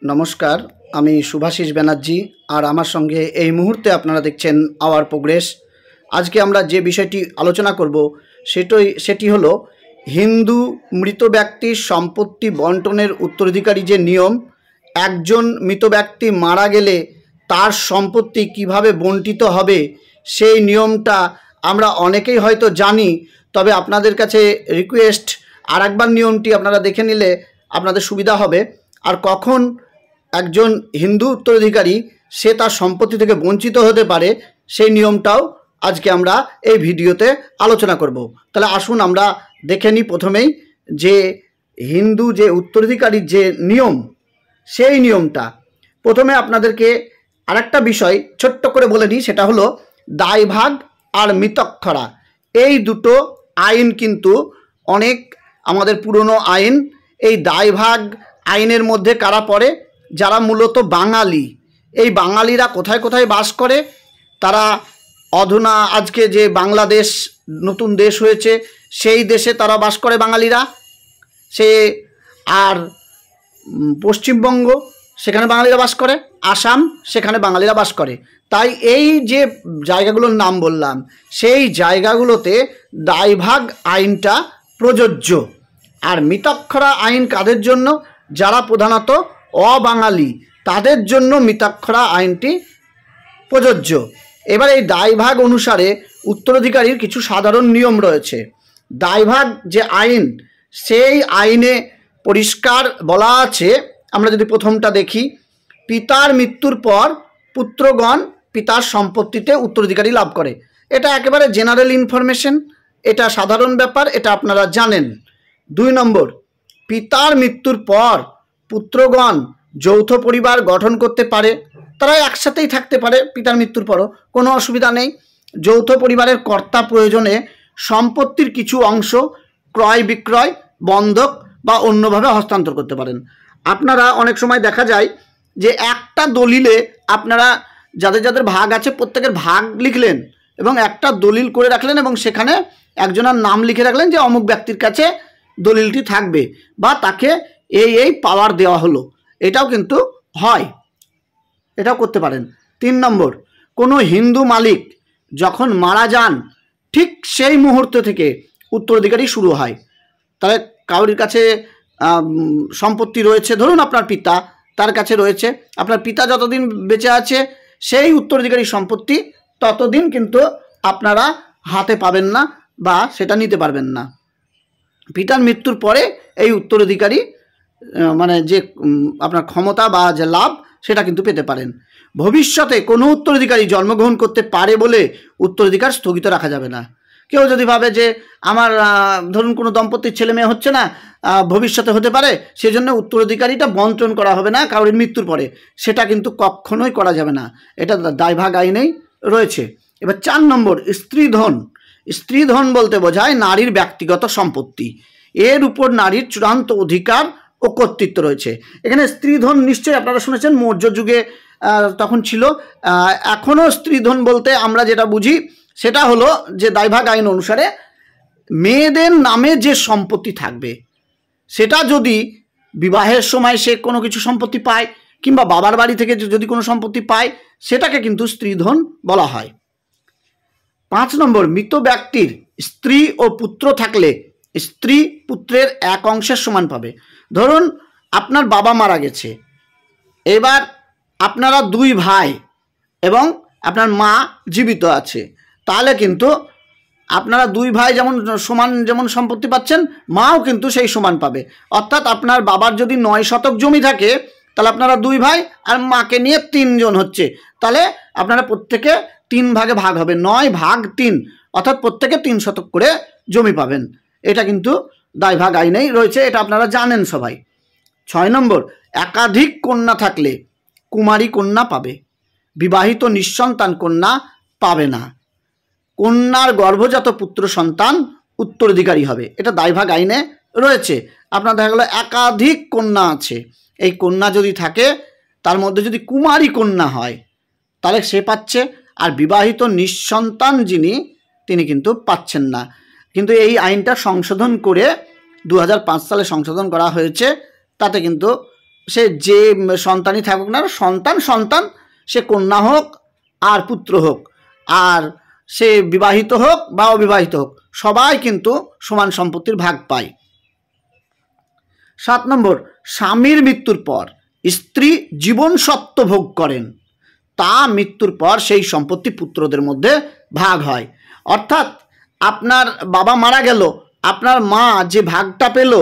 নমস্কার, আমি শুভাশিস ব্যানার্জি আর আমার সঙ্গে এই মুহূর্তে আপনারা দেখছেন আওয়ার প্রোগ্রেস। আজকে আমরা যে বিষয়টি আলোচনা করব সেটি হলো হিন্দু মৃত ব্যক্তির সম্পত্তি বন্টনের উত্তরাধিকারী যে নিয়ম, একজন মৃত ব্যক্তি মারা গেলে তার সম্পত্তি কিভাবে বণ্টিত হবে সেই নিয়মটা আমরা অনেকেই হয়তো জানি, তবে আপনাদের কাছে রিকোয়েস্ট আরেকবার নিয়মটি আপনারা দেখে নিলে আপনাদের সুবিধা হবে। আর কখন একজন হিন্দু উত্তরাধিকারী সে তার সম্পত্তি থেকে বঞ্চিত হতে পারে সেই নিয়মটাও আজকে আমরা এই ভিডিওতে আলোচনা করব। তাহলে আসুন আমরা দেখে নিই প্রথমেই যে হিন্দু যে উত্তরাধিকারীর যে নিয়ম, সেই নিয়মটা। প্রথমে আপনাদেরকে আরেকটা বিষয় ছোট্ট করে বলে নিই, সেটা হলো দায়ভাগ আর মিতক্ষরা। এই দুটো আইন কিন্তু অনেক আমাদের পুরনো আইন। এই দায়ভাগ আইনের মধ্যে কারা পড়ে? যারা মূলত বাঙালি। এই বাঙালিরা কোথায় কোথায় বাস করে? তারা অধুনা আজকে যে বাংলাদেশ নতুন দেশ হয়েছে সেই দেশে তারা বাস করে বাঙালিরা। সে আর পশ্চিমবঙ্গ, সেখানে বাঙালিরা বাস করে। আসাম, সেখানে বাঙালিরা বাস করে। তাই এই যে জায়গাগুলোর নাম বললাম, সেই জায়গাগুলোতে দায়ভাগ আইনটা প্রযোজ্য। আর মিতক্ষরা আইন কাদের জন্য? যারা প্রধানত অবাঙালি, তাদের জন্য মিতক্ষরা আইনটি প্রযোজ্য। এবার এই দায়ভাগ অনুসারে উত্তরাধিকারীর কিছু সাধারণ নিয়ম রয়েছে। দায়ভাগ যে আইন, সেই আইনে পরিষ্কার বলা আছে, আমরা যদি প্রথমটা দেখি, পিতার মৃত্যুর পর পুত্রগণ পিতার সম্পত্তিতে উত্তরাধিকারী লাভ করে। এটা একেবারে জেনারেল ইনফরমেশন, এটা সাধারণ ব্যাপার, এটা আপনারা জানেন। 2 নম্বর, পিতার মৃত্যুর পর পুত্রগণ যৌথ পরিবার গঠন করতে পারে। তারা একসাথেই থাকতে পারে পিতার মৃত্যুর পরও, কোনো অসুবিধা নেই। যৌথ পরিবারের কর্তা প্রয়োজনে সম্পত্তির কিছু অংশ ক্রয় বিক্রয়, বন্ধক বা অন্যভাবে হস্তান্তর করতে পারেন। আপনারা অনেক সময় দেখা যায় যে একটা দলিলে আপনারা যাদের যাদের ভাগ আছে প্রত্যেকের ভাগ লিখলেন এবং একটা দলিল করে রাখলেন এবং সেখানে একজনের নাম লিখে রাখলেন যে অমুক ব্যক্তির কাছে দলিলটি থাকবে বা তাকে এই পাওয়ার দেওয়া হলো। এটাও কিন্তু হয়, এটাও করতে পারেন। 3 নম্বর, কোনো হিন্দু মালিক যখন মারা যান ঠিক সেই মুহূর্ত থেকে উত্তরাধিকারী শুরু হয়। তাহলে কারোর কাছে সম্পত্তি রয়েছে, ধরুন আপনার পিতা, তার কাছে রয়েছে, আপনার পিতা যতদিন বেঁচে আছে সেই উত্তরাধিকারী সম্পত্তি ততদিন কিন্তু আপনারা হাতে পাবেন না বা সেটা নিতে পারবেন না। পিতার মৃত্যুর পরে এই উত্তরাধিকারী মানে যে আপনার ক্ষমতা বা যে লাভ সেটা কিন্তু পেতে পারেন। ভবিষ্যতে কোনো উত্তরাধিকারী জন্মগ্রহণ করতে পারে বলে উত্তরাধিকার স্থগিত রাখা যাবে না। কেউ যদি ভাবে যে আমার ধরুন কোনো দম্পতির ছেলে মেয়ে হচ্ছে না, ভবিষ্যতে হতে পারে, সেজন্য উত্তরাধিকারীটা বন্টন করা হবে না কারোর মৃত্যুর পরে, সেটা কিন্তু কখনোই করা যাবে না। এটা দায়ভাগ আইনেই রয়েছে। এবার 4 নম্বর, স্ত্রীধন। স্ত্রীধন বলতে বোঝায় নারীর ব্যক্তিগত সম্পত্তি। এর উপর নারীর চূড়ান্ত অধিকার ও কর্তৃত্ব রয়েছে। এখানে স্ত্রীধন নিশ্চয়ই আপনারা শুনেছেন, মৌর্য যুগে তখন ছিল। এখনও স্ত্রীধন বলতে আমরা যেটা বুঝি সেটা হলো যে দায়ভাগ আইন অনুসারে মেয়েদের নামে যে সম্পত্তি থাকবে, সেটা যদি বিবাহের সময় সে কোনো কিছু সম্পত্তি পায় কিংবা বাবার বাড়ি থেকে যদি কোনো সম্পত্তি পায়, সেটাকে কিন্তু স্ত্রীধন বলা হয়। 5 নম্বর, মৃত ব্যক্তির স্ত্রী ও পুত্র থাকলে স্ত্রী পুত্রের 1 অংশের সমান পাবে। ধরুন আপনার বাবা মারা গেছে, এবার আপনারা 2 ভাই এবং আপনার মা জীবিত আছে, তাহলে কিন্তু আপনারা 2 ভাই যেমন সমান যেমন সম্পত্তি পাচ্ছেন, মাও কিন্তু সেই সমান পাবে। অর্থাৎ আপনার বাবার যদি 9 শতক জমি থাকে, তাহলে আপনারা 2 ভাই আর মাকে নিয়ে 3 জন হচ্ছে, তাহলে আপনারা প্রত্যেকে 3 ভাগে ভাগ হবে, 9 ভাগ 3, অর্থাৎ প্রত্যেকে 3 শতক করে জমি পাবেন। এটা কিন্তু দায়ভাগ আইনেই রয়েছে, এটা আপনারা জানেন সবাই। 6 নম্বর, একাধিক কন্যা থাকলে কুমারী কন্যা পাবে, বিবাহিত নিঃসন্তান কন্যা পাবে না। কন্যার গর্ভজাত পুত্র সন্তান উত্তরাধিকারী হবে, এটা দায়ভাগ আইনে রয়েছে। আপনার দেখা গেলো একাধিক কন্যা আছে, এই কন্যা যদি থাকে তার মধ্যে যদি কুমারী কন্যা হয় তাহলে সে পাচ্ছে, আর বিবাহিত নিঃসন্তান যিনি তিনি কিন্তু পাচ্ছেন না। কিন্তু এই আইনটা সংশোধন করে 2005 সালে সংশোধন করা হয়েছে, তাতে কিন্তু সে যে সন্তানই থাকুক না, সন্তান সন্তান, সে কন্যা হোক আর পুত্র হোক, আর সে বিবাহিত হোক বা অবিবাহিত হোক, সবাই কিন্তু সমান সম্পত্তির ভাগ পায়। 7 নম্বর, স্বামীর মৃত্যুর পর স্ত্রী জীবন সত্ত্ব ভোগ করেন, তা মৃত্যুর পর সেই সম্পত্তি পুত্রদের মধ্যে ভাগ হয়। অর্থাৎ আপনার বাবা মারা গেল, আপনার মা যে ভাগটা পেল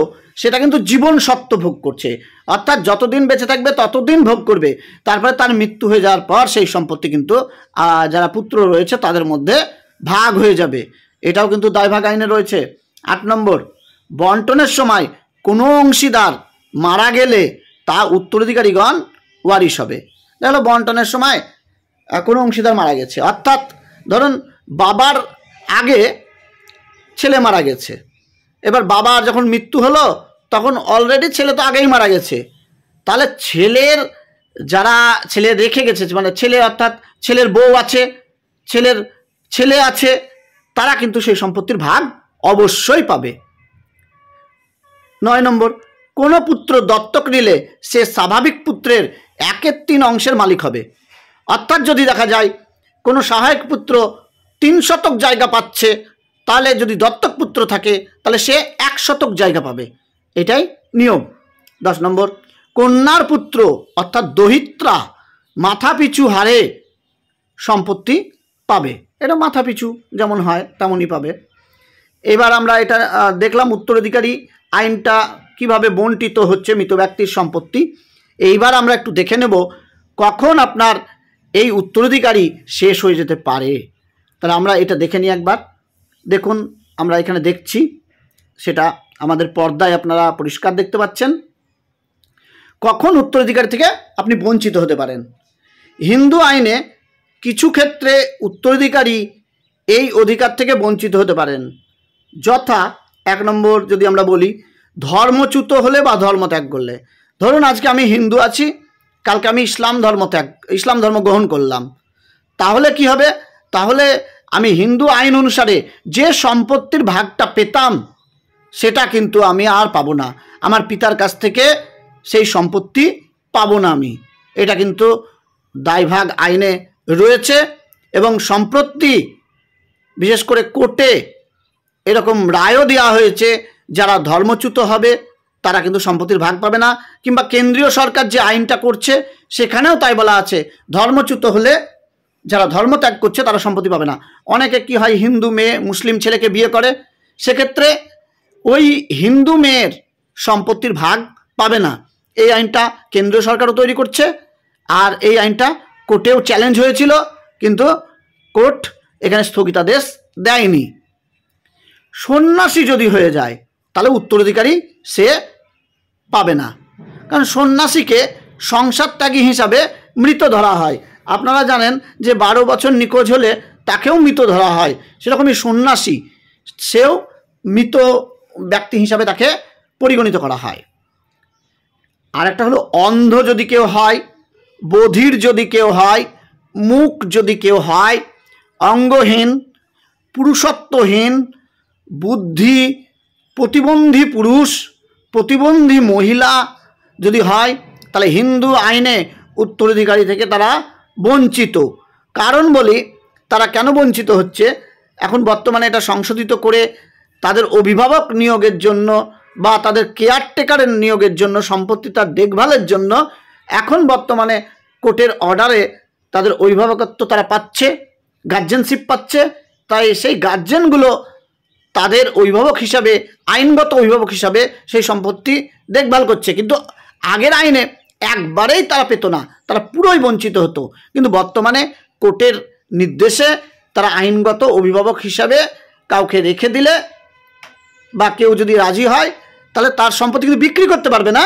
সেটা কিন্তু জীবন সত্ত্ব ভোগ করছে, অর্থাৎ যতদিন বেঁচে থাকবে ততদিন ভোগ করবে, তারপরে তার মৃত্যু হয়ে যাওয়ার পর সেই সম্পত্তি কিন্তু যারা পুত্র রয়েছে তাদের মধ্যে ভাগ হয়ে যাবে। এটাও কিন্তু দায়ভাগ আইনে রয়েছে। 8 নম্বর, বন্টনের সময় কোনো অংশীদার মারা গেলে তা উত্তরাধিকারীগণ ওয়ারিশ হবে। দেখো বন্টনের সময় কোনো অংশীদার মারা গেছে, অর্থাৎ ধরুন বাবার আগে ছেলে মারা গেছে, এবার বাবার যখন মৃত্যু হলো তখন অলরেডি ছেলে তো আগেই মারা গেছে, তাহলে ছেলের যারা ছেলে রেখে গেছে, মানে ছেলে অর্থাৎ ছেলের বউ আছে, ছেলের ছেলে আছে, তারা কিন্তু সেই সম্পত্তির ভাগ অবশ্যই পাবে। 9 নম্বর, কোনো পুত্র দত্তক নিলে সে স্বাভাবিক পুত্রের 1/3 অংশের মালিক হবে। অর্থাৎ যদি দেখা যায় কোনো সহায়ক পুত্র 3 শতক জায়গা পাচ্ছে, তাহলে যদি দত্তক পুত্র থাকে তাহলে সে 1 শতক জায়গা পাবে, এটাই নিয়ম। 10 নম্বর, কন্যার পুত্র অর্থাৎ দহিত্রা মাথাপিছু হারে সম্পত্তি পাবে, এটা মাথাপিছু যেমন হয় তেমনই পাবে। এবার আমরা এটা দেখলাম উত্তরাধিকারী আইনটা কিভাবে বণ্টিত হচ্ছে মৃত ব্যক্তির সম্পত্তি। এইবার আমরা একটু দেখে নেব কখন আপনার এই উত্তরাধিকারী শেষ হয়ে যেতে পারে। তাহলে আমরা এটা দেখে নিই একবার। দেখুন আমরা এখানে দেখছি, সেটা আমাদের পর্দায় আপনারা পরিষ্কার দেখতে পাচ্ছেন। কখন উত্তরাধিকারী থেকে আপনি বঞ্চিত হতে পারেন। হিন্দু আইনে কিছু ক্ষেত্রে উত্তরাধিকারী এই অধিকার থেকে বঞ্চিত হতে পারেন, যথা 1 নম্বর যদি আমরা বলি, ধর্মচ্যুত হলে বা ধর্ম ত্যাগ করলে। ধরুন আজকে আমি হিন্দু আছি, কালকে আমি ইসলাম ধর্ম গ্রহণ করলাম, তাহলে কি হবে? তাহলে আমি হিন্দু আইন অনুসারে যে সম্পত্তির ভাগটা পেতাম সেটা কিন্তু আমি আর পাবো না, আমার পিতার কাছ থেকে সেই সম্পত্তি পাবো না আমি। এটা কিন্তু দায়ভাগ আইনে রয়েছে এবং সম্প্রতি বিশেষ করে কোর্টে এরকম রায়ও দেওয়া হয়েছে, যারা ধর্মচ্যুত হবে তারা কিন্তু সম্পত্তির ভাগ পাবে না, কিংবা কেন্দ্রীয় সরকার যে আইনটা করছে সেখানেও তাই বলা আছে, ধর্মচ্যুত হলে যারা ধর্মত্যাগ করছে তারা সম্পত্তি পাবে না। অনেকে কি হয়, হিন্দু মেয়ে মুসলিম ছেলেকে বিয়ে করে, সেক্ষেত্রে ওই হিন্দু মেয়ের সম্পত্তির ভাগ পাবে না। এই আইনটা কেন্দ্রীয় সরকারও তৈরি করছে, আর এই আইনটা কোর্টেও চ্যালেঞ্জ হয়েছিল, কিন্তু কোর্ট এখানে স্থগিতাদেশ দেয়নি। সন্ন্যাসী যদি হয়ে যায় তাহলে উত্তরাধিকারী সে পাবে না, কারণ সন্ন্যাসীকে সংসার ত্যাগী হিসাবে মৃত ধরা হয়। আপনারা জানেন যে 12 বছর নিখোঁজ হলে তাকেও মৃত ধরা হয়, সেরকমই সন্ন্যাসী সেও মৃত ব্যক্তি হিসাবে তাকে পরিগণিত করা হয়। আর একটা হলো, অন্ধ যদি কেউ হয়, বধির যদি কেউ হয়, মুখ যদি কেউ হয়, অঙ্গহীন, পুরুষত্বহীন, বুদ্ধি প্রতিবন্ধী পুরুষ, প্রতিবন্ধী মহিলা যদি হয়, তাহলে হিন্দু আইনে উত্তরাধিকারী থেকে তারা বঞ্চিত। কারণ বলি তারা কেন বঞ্চিত হচ্ছে, এখন বর্তমানে এটা সংশোধিত করে তাদের অভিভাবক নিয়োগের জন্য বা তাদের কেয়ারটেকারের নিয়োগের জন্য, সম্পত্তি তার দেখভালের জন্য এখন বর্তমানে কোর্টের অর্ডারে তাদের অভিভাবকত্ব তারা পাচ্ছে, গার্জেনশিপ পাচ্ছে। তাই সেই গার্জেনগুলো তাদের অভিভাবক হিসাবে, আইনগত অভিভাবক হিসাবে সেই সম্পত্তি দেখভাল করছে। কিন্তু আগের আইনে একবারেই তারা পেত না, তারা পুরোই বঞ্চিত হতো। কিন্তু বর্তমানে কোর্টের নির্দেশে তারা আইনগত অভিভাবক হিসাবে কাউকে রেখে দিলে বা কেউ যদি রাজি হয় তাহলে তার সম্পত্তি কিন্তু বিক্রি করতে পারবে না,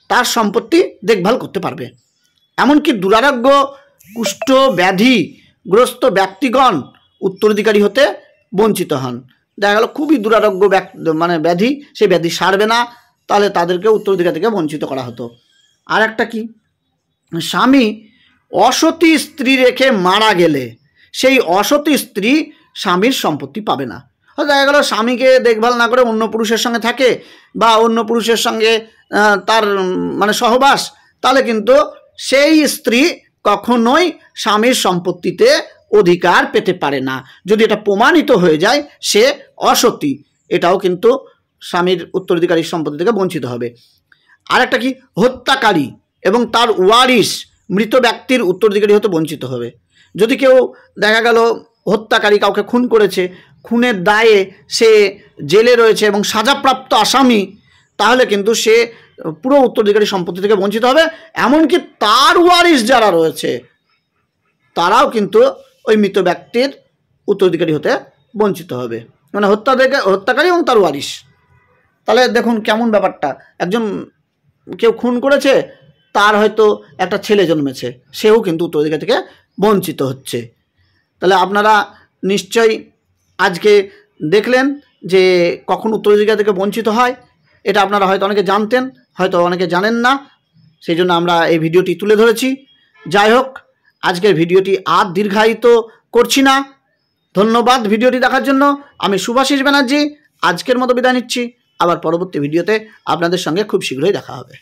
তার সম্পত্তি দেখভাল করতে পারবে। এমনকি দুরারোগ্য, কুষ্ঠ ব্যাধিগ্রস্ত ব্যক্তিগণ উত্তরাধিকারী হতে বঞ্চিত হন। দেখা গেল খুবই দুরারোগ্য ব্যাধি, সেই ব্যাধি সারবে না, তাহলে তাদেরকে উত্তরাধিকার থেকে বঞ্চিত করা হতো। আর একটা কি, স্বামী অসতী স্ত্রী রেখে মারা গেলে সেই অসতী স্ত্রী স্বামীর সম্পত্তি পাবে না। হয়তো দেখা গেল স্বামীকে দেখভাল না করে অন্য পুরুষের সঙ্গে থাকে বা অন্য পুরুষের সঙ্গে তার মানে সহবাস, তাহলে কিন্তু সেই স্ত্রী কখনোই স্বামীর সম্পত্তিতে অধিকার পেতে পারে না। যদি এটা প্রমাণিত হয়ে যায় সে অসতী, এটাও কিন্তু স্বামীর উত্তরাধিকারীর সম্পত্তি থেকে বঞ্চিত হবে। আর একটা কি, হত্যাকারী এবং তার ওয়ারিশ মৃত ব্যক্তির উত্তরাধিকারী হতে বঞ্চিত হবে। যদি কেউ দেখা গেল হত্যাকারী কাউকে খুন করেছে, খুনের দায়ে সে জেলে রয়েছে এবং সাজাপ্রাপ্ত আসামি, তাহলে কিন্তু সে পুরো উত্তরাধিকারী সম্পত্তি থেকে বঞ্চিত হবে। এমনকি তার ওয়ারিশ যারা রয়েছে তারাও কিন্তু ওই মৃত ব্যক্তির উত্তরাধিকারী হতে বঞ্চিত হবে, মানে হত্যাকারী এবং তার ওয়ারিশ। তাহলে দেখুন কেমন ব্যাপারটা, একজন কেউ খুন করেছে, তার হয়তো একটা ছেলে জন্মেছে, সেও কিন্তু উত্তরাধিকার থেকে বঞ্চিত হচ্ছে। তাহলে আপনারা নিশ্চয়ই আজকে দেখলেন যে কখন উত্তরাধিকার থেকে বঞ্চিত হয়। এটা আপনারা হয়তো অনেকে জানতেন, হয়তো অনেকে জানেন না, সেই জন্য আমরা এই ভিডিওটি তুলে ধরেছি। যাই হোক, আজকের ভিডিওটি আর দীর্ঘায়িত করছি না। ধন্যবাদ ভিডিওটি দেখার জন্য। আমি শুভাশিস ব্যানার্জি আজকের মতো বিদায় নিচ্ছি। আবার পরবর্তী ভিডিওতে আপনাদের সঙ্গে খুব শীঘ্রই দেখা হবে।